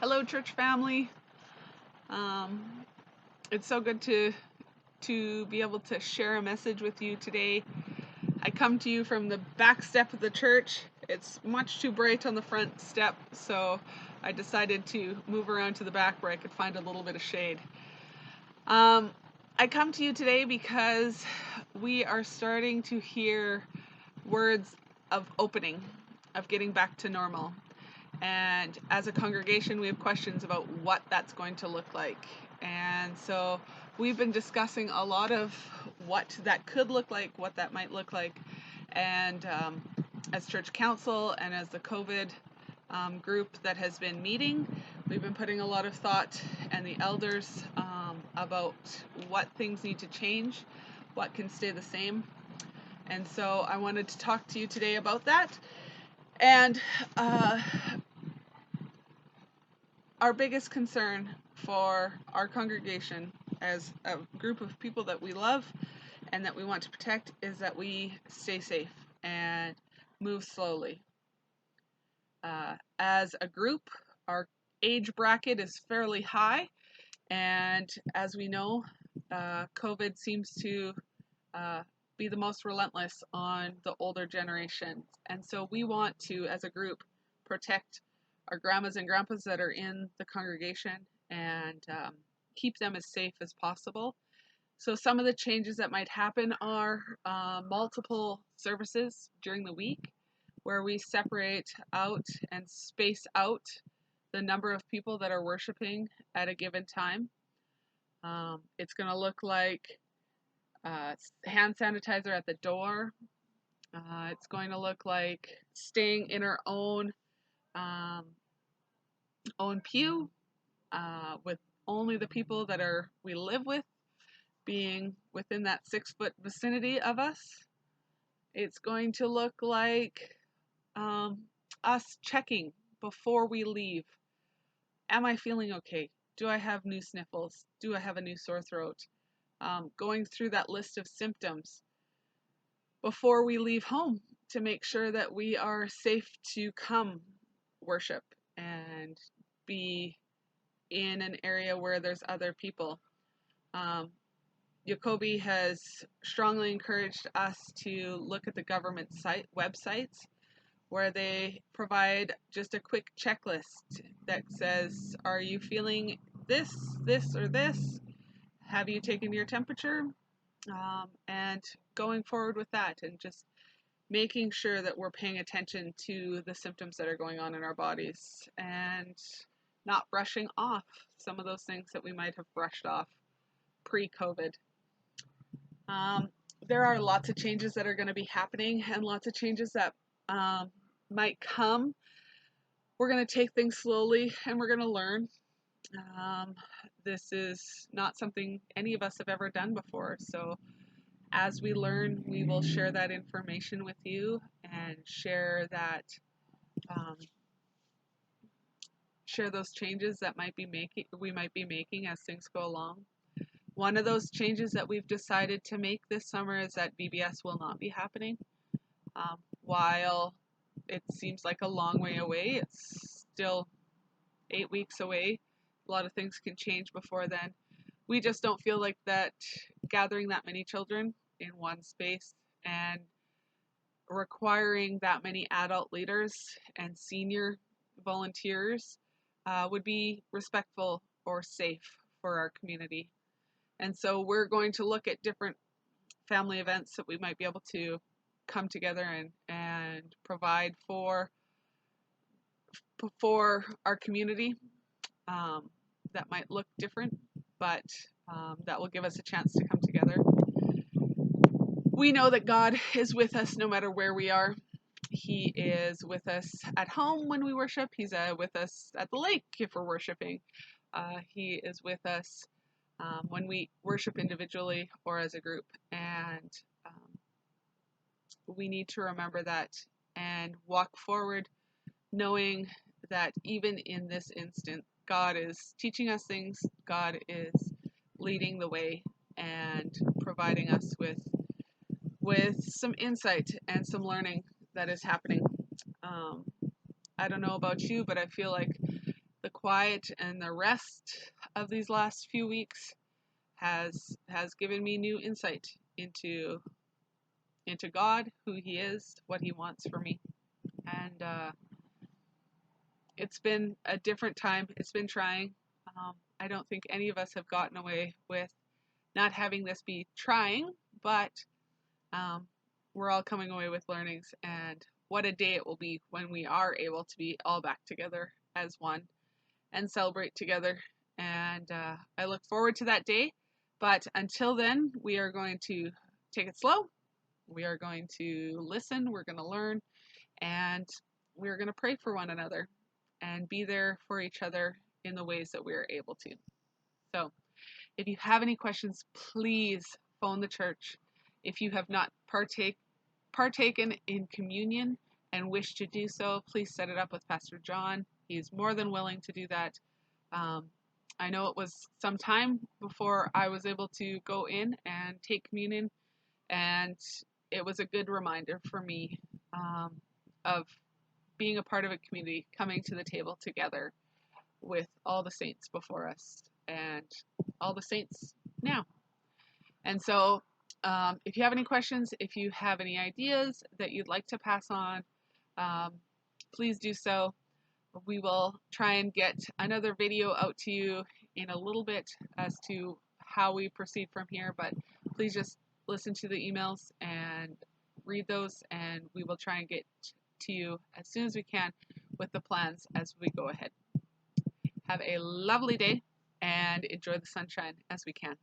Hello, church family. Um, it's so good to be able to share a message with you today. I come to you from the back step of the church. It's much too bright on the front step, so I decided to move around to the back where I could find a little bit of shade. I come to you today because we are starting to hear words of opening, of getting back to normal. And as a congregation, we have questions about what that's going to look like. And so we've been discussing a lot of what that could look like, what that might look like. And as church council and as the COVID group that has been meeting, we've been putting a lot of thought, and the elders, about what things need to change, what can stay the same. And so I wanted to talk to you today about that. And our biggest concern for our congregation as a group of people that we love and that we want to protect is that we stay safe and move slowly. As a group, our age bracket is fairly high, and as we know, COVID seems to be the most relentless on the older generation. And so we want to, as a group, protect our grandmas and grandpas that are in the congregation and keep them as safe as possible. So some of the changes that might happen are multiple services during the week where we separate out and space out the number of people that are worshiping at a given time. It's going to look like hand sanitizer at the door. It's going to look like staying in our um, own pew with only the people that we live with being within that 6 foot vicinity of us. It's going to look like us checking before we leave. Am I feeling okay? Do I have new sniffles? Do I have a new sore throat? Going through that list of symptoms before we leave home to make sure that we are safe to come worship and be in an area where there's other people. Jacoby has strongly encouraged us to look at the government websites where they provide just a quick checklist that says, are you feeling this, this, or this? Have you taken your temperature? And going forward with that and just making sure that we're paying attention to the symptoms that are going on in our bodies and not brushing off some of those things that we might have brushed off pre-COVID. There are lots of changes that are going to be happening and lots of changes that might come. We're going to take things slowly and we're going to learn. This is not something any of us have ever done before, so as we learn, we will share that information with you and share those changes that we might be making as things go along. One of those changes that we've decided to make this summer is that VBS will not be happening. While it seems like a long way away, it's still 8 weeks away. A lot of things can change before then. We just don't feel like that gathering that many children in one space and requiring that many adult leaders and senior volunteers would be respectful or safe for our community. And so we're going to look at different family events that we might be able to come together and provide for our community that might look different, but that will give us a chance to come together. We know that God is with us no matter where we are. He is with us at home when we worship. He's with us at the lake if we're worshiping. He is with us when we worship individually or as a group. And we need to remember that and walk forward knowing that even in this instant, God is teaching us things. God is leading the way and providing us with some insight and some learning that is happening. I don't know about you, but I feel like the quiet and the rest of these last few weeks has given me new insight into God, who He is, what He wants for me, and it's been a different time. It's been trying. I don't think any of us have gotten away with not having this be trying, but we're all coming away with learnings, and what a day it will be when we are able to be all back together as one and celebrate together. And I look forward to that day. But until then, we are going to take it slow. We are going to listen. We're going to learn. And we're going to pray for one another and be there for each other in the ways that we are able to. So if you have any questions, please phone the church. If you have not partaken in communion and wish to do so, please set it up with Pastor John. He is more than willing to do that. I know it was some time before I was able to go in and take communion, and it was a good reminder for me of being a part of a community, coming to the table together with all the saints before us and all the saints now. And so if you have any questions, if you have any ideas that you'd like to pass on, please do so. We will try and get another video out to you in a little bit as to how we proceed from here, but please just listen to the emails and read those, and we will try and get to you as soon as we can with the plans as we go ahead. Have a lovely day and enjoy the sunshine as we can.